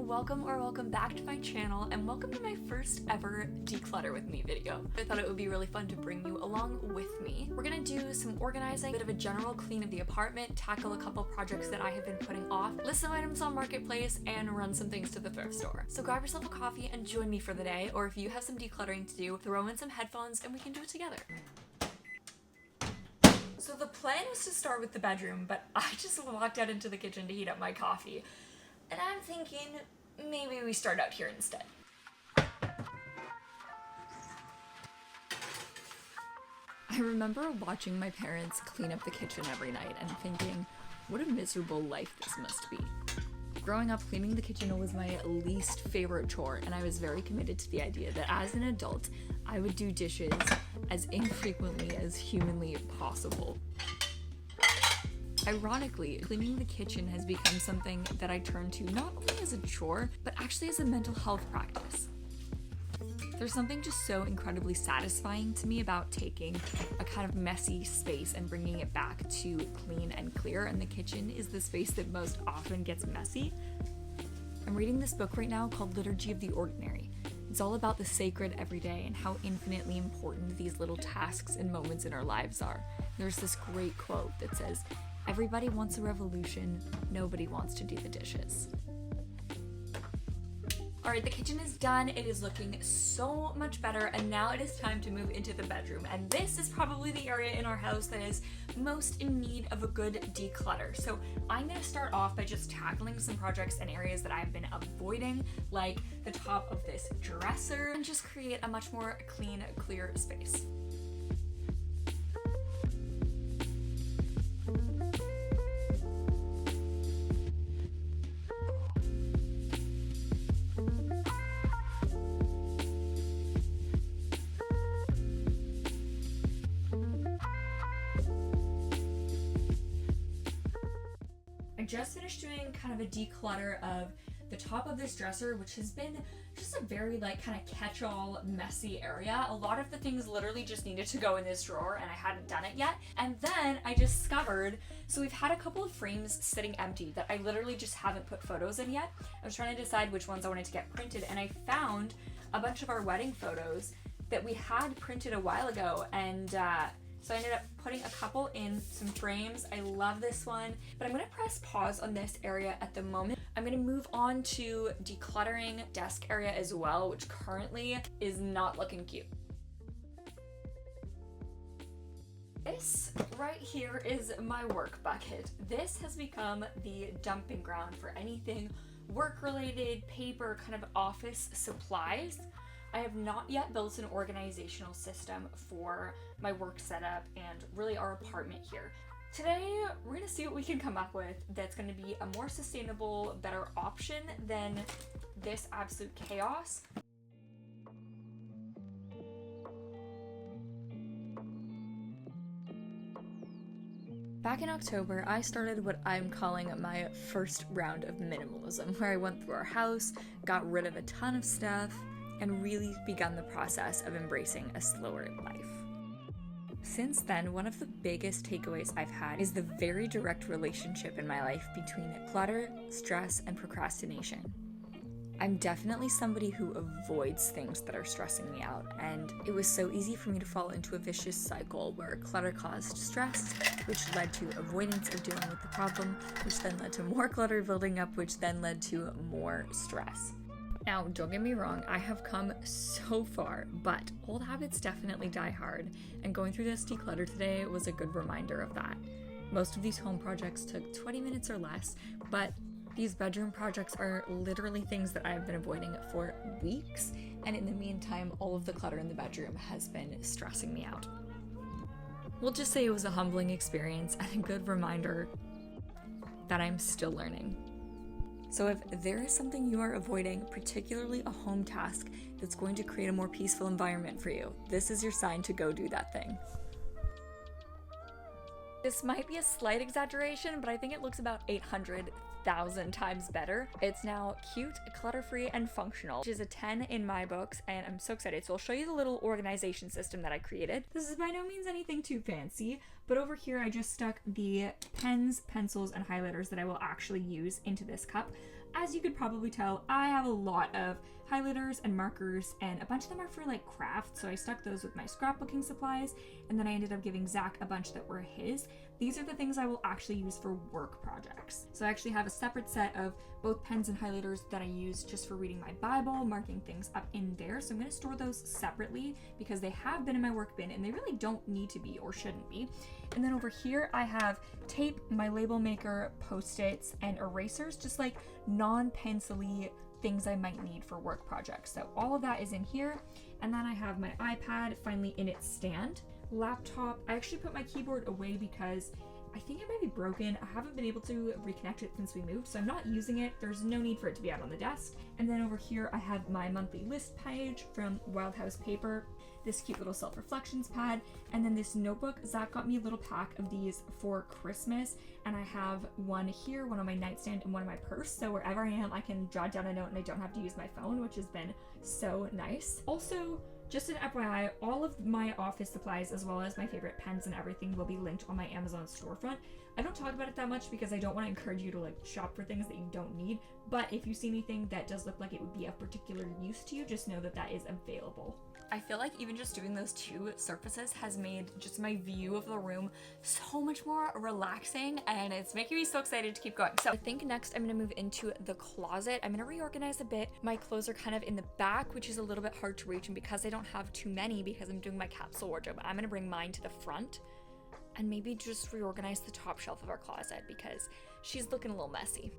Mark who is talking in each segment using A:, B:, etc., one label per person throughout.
A: welcome back to my channel, and welcome to my first ever declutter with me video. I thought it would be really fun to bring you along with me. We're gonna do some organizing, a bit of a general clean of the apartment, tackle a couple projects that I have been putting off, list some items on Marketplace, and run some things to the thrift store. So grab yourself a coffee and join me for the day, or if you have some decluttering to do, throw in some headphones and we can do it together. So the plan was to start with the bedroom, but I just walked out into the kitchen to heat up my coffee. And I'm thinking, maybe we start out here instead. I remember watching my parents clean up the kitchen every night and thinking, what a miserable life this must be. Growing up, cleaning the kitchen was my least favorite chore, and I was very committed to the idea that as an adult, I would do dishes as infrequently as humanly possible. Ironically, cleaning the kitchen has become something that I turn to not only as a chore, but actually as a mental health practice. There's something just so incredibly satisfying to me about taking a kind of messy space and bringing it back to clean and clear, and the kitchen is the space that most often gets messy. I'm reading this book right now called Liturgy of the Ordinary. It's all about the sacred everyday and how infinitely important these little tasks and moments in our lives are. There's this great quote that says, "Everybody wants a revolution, nobody wants to do the dishes." Alright, the kitchen is done. It is looking so much better, and now it is time to move into the bedroom. And this is probably the area in our house that is most in need of a good declutter. So I'm going to start off by just tackling some projects and areas that I've been avoiding, like the top of this dresser, and just create a much more clean, clear space. I just finished doing kind of a declutter of the top of this dresser, which has been just a very kind of catch-all messy area. A lot of the things literally just needed to go in this drawer and I hadn't done it yet. And then I discovered, so we've had a couple of frames sitting empty that I literally just haven't put photos in yet. I was trying to decide which ones I wanted to get printed, and I found a bunch of our wedding photos that we had printed a while ago, and so I ended up putting a couple in some frames. I love this one, but I'm gonna press pause on this area at the moment. I'm gonna move on to decluttering desk area as well, which currently is not looking cute. This right here is my work bucket. This has become the dumping ground for anything work-related, paper, kind of office supplies. I have not yet built an organizational system for my work setup and really our apartment here. Today, we're gonna see what we can come up with that's gonna be a more sustainable, better option than this absolute chaos. Back in October, I started what I'm calling my first round of minimalism, where I went through our house, got rid of a ton of stuff, and really begun the process of embracing a slower life. Since then, one of the biggest takeaways I've had is the very direct relationship in my life between clutter, stress, and procrastination. I'm definitely somebody who avoids things that are stressing me out, and it was so easy for me to fall into a vicious cycle where clutter caused stress, which led to avoidance of dealing with the problem, which then led to more clutter building up, which then led to more stress. Now, don't get me wrong, I have come so far, but old habits definitely die hard, and going through this declutter today was a good reminder of that. Most of these home projects took 20 minutes or less, but these bedroom projects are literally things that I've been avoiding for weeks, and in the meantime, all of the clutter in the bedroom has been stressing me out. We'll just say it was a humbling experience and a good reminder that I'm still learning. So if there is something you are avoiding, particularly a home task that's going to create a more peaceful environment for you, this is your sign to go do that thing. This might be a slight exaggeration, but I think it looks about 800,000 times better. It's now cute, clutter-free, and functional, which is a 10 in my books, and I'm so excited. So I'll show you the little organization system that I created. This is by no means anything too fancy, but over here I just stuck the pens, pencils, and highlighters that I will actually use into this cup.
B: As you could probably tell, I have a lot of highlighters and markers, and a bunch of them are for like crafts, so I stuck those with my scrapbooking supplies, and then I ended up giving Zach a bunch that were his. These are the things I will actually use for work projects. So I actually have a separate set of both pens and highlighters that I use just for reading my Bible, marking things up in there. So I'm going to store those separately because they have been in my work bin and they really don't need to be or shouldn't be. And then over here I have tape, my label maker, post-its, and erasers, just like non-pencil-y things I might need for work projects. So all of that is in here. And then I have my iPad finally in its stand. Laptop, I actually put my keyboard away because I think it might be broken. I haven't been able to reconnect it since we moved, so I'm not using it. There's no need for it to be out on the desk. And then over here I have my monthly list page from Wildhouse Paper, this cute little self-reflections pad, and then this notebook. Zach got me a little pack of these for Christmas, and I have one here, one on my nightstand, and one in my purse, so wherever I am I can jot down a note and I don't have to use my phone, which has been so nice. Also, just an FYI, all of my office supplies as well as my favorite pens and everything will be linked on my Amazon storefront. I don't talk about it that much because I don't want to encourage you to like shop for things that you don't need, but if you see anything that does look like it would be of particular use to you, just know that that is available.
A: I feel like even just doing those two surfaces has made just my view of the room so much more relaxing, and it's making me so excited to keep going. So I think next I'm gonna move into the closet. I'm gonna reorganize a bit. My clothes are kind of in the back, which is a little bit hard to reach, and because I don't have too many because I'm doing my capsule wardrobe, I'm gonna bring mine to the front and maybe just reorganize the top shelf of our closet because she's looking a little messy.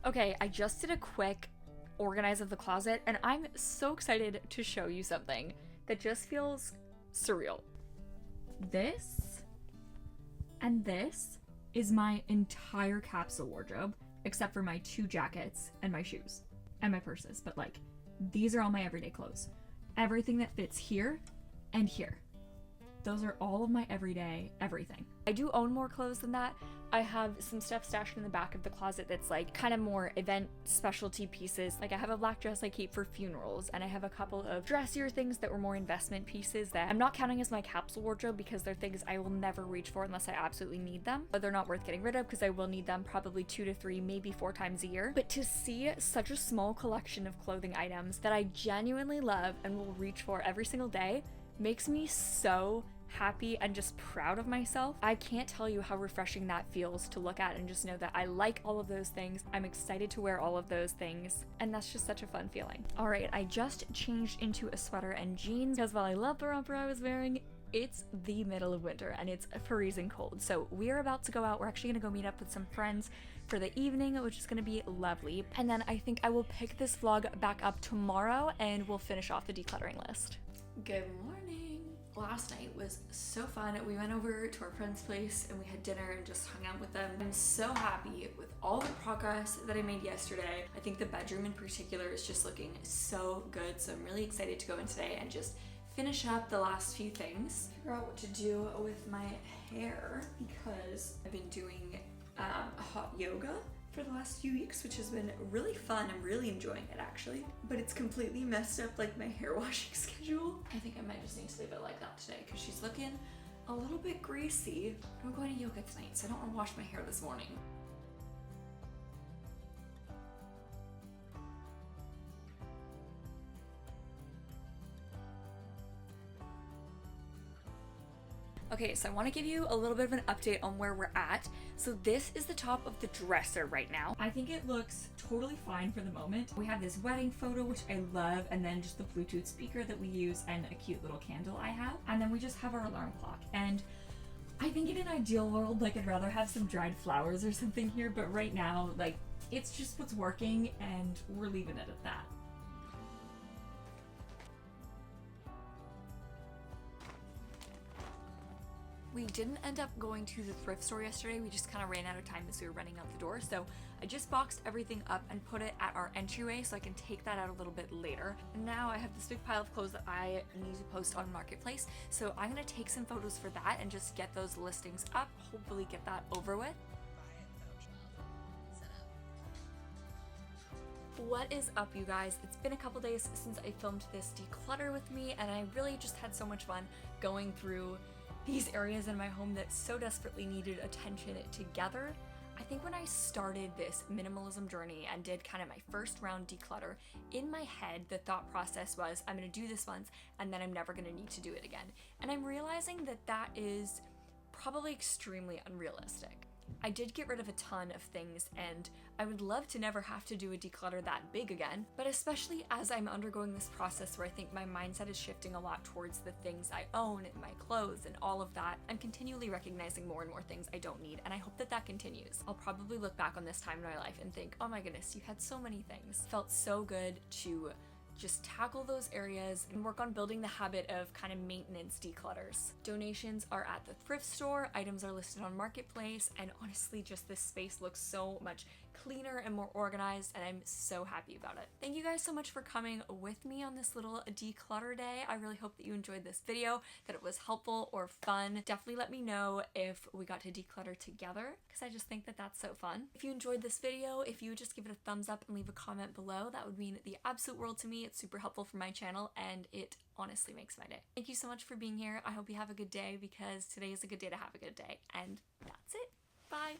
A: Okay, I just did a quick organize of the closet, and I'm so excited to show you something that just feels surreal. This and this is my entire capsule wardrobe, except for my 2 jackets and my shoes and my purses, but like these are all my everyday clothes. Everything that fits here and here. Those are all of my everyday everything. I do own more clothes than that. I have some stuff stashed in the back of the closet that's like kind of more event specialty pieces. Like I have a black dress I keep for funerals, and I have a couple of dressier things that were more investment pieces that I'm not counting as my capsule wardrobe because they're things I will never reach for unless I absolutely need them. But they're not worth getting rid of because I will need them probably 2 to 3, maybe 4 times a year. But to see such a small collection of clothing items that I genuinely love and will reach for every single day makes me so happy and just proud of myself. I can't tell you how refreshing that feels to look at and just know that I like all of those things. I'm excited to wear all of those things, and that's just such a fun feeling. All right, I just changed into a sweater and jeans because while I love the romper I was wearing, it's the middle of winter and it's freezing cold. So we're about to go out. We're actually gonna go meet up with some friends for the evening, which is gonna be lovely. And then I think I will pick this vlog back up tomorrow and we'll finish off the decluttering list. Good morning. Last night was so fun. We went over to our friend's place and we had dinner and just hung out with them. I'm so happy with all the progress that I made yesterday. I think the bedroom in particular is just looking so good. So I'm really excited to go in today and just finish up the last few things. Figure out what to do with my hair because I've been doing hot yoga for the last few weeks, which has been really fun. I'm really enjoying it actually, but it's completely messed up like my hair washing schedule. I think I might just need to leave it like that today because she's looking a little bit greasy. I'm going to yoga tonight, so I don't want to wash my hair this morning. Okay, so I want to give you a little bit of an update on where we're at. So this is the top of the dresser right now. I think it looks totally fine for the moment. We have this wedding photo, which I love, and then just the Bluetooth speaker that we use and a cute little candle I have. And then we just have our alarm clock. And I think in an ideal world, like I'd rather have some dried flowers or something here, but right now, like it's just what's working and we're leaving it at that. We didn't end up going to the thrift store yesterday. We just kind of ran out of time as we were running out the door. So I just boxed everything up and put it at our entryway so I can take that out a little bit later. And now I have this big pile of clothes that I need to post on Marketplace. So I'm gonna take some photos for that and just get those listings up, hopefully get that over with. What is up, you guys? It's been a couple days since I filmed this declutter with me, and I really just had so much fun going through these areas in my home that so desperately needed attention together. I think when I started this minimalism journey and did kind of my first round declutter, in my head the thought process was, I'm gonna do this once and then I'm never gonna need to do it again. And I'm realizing that that is probably extremely unrealistic. I did get rid of a ton of things, and I would love to never have to do a declutter that big again, but especially as I'm undergoing this process where I think my mindset is shifting a lot towards the things I own and my clothes and all of that, I'm continually recognizing more and more things I don't need, and I hope that that continues. I'll probably look back on this time in my life and think, oh my goodness, you had so many things. It felt so good to just tackle those areas and work on building the habit of kind of maintenance declutters. Donations are at the thrift store, items are listed on Marketplace, and honestly just this space looks so much cleaner and more organized, and I'm so happy about it. Thank you guys so much for coming with me on this little declutter day. I really hope that you enjoyed this video, that it was helpful or fun. Definitely let me know if we got to declutter together, because I just think that that's so fun. If you enjoyed this video, if you would just give it a thumbs up and leave a comment below, that would mean the absolute world to me. It's super helpful for my channel, and it honestly makes my day. Thank you so much for being here. I hope you have a good day, because today is a good day to have a good day. And that's it. Bye.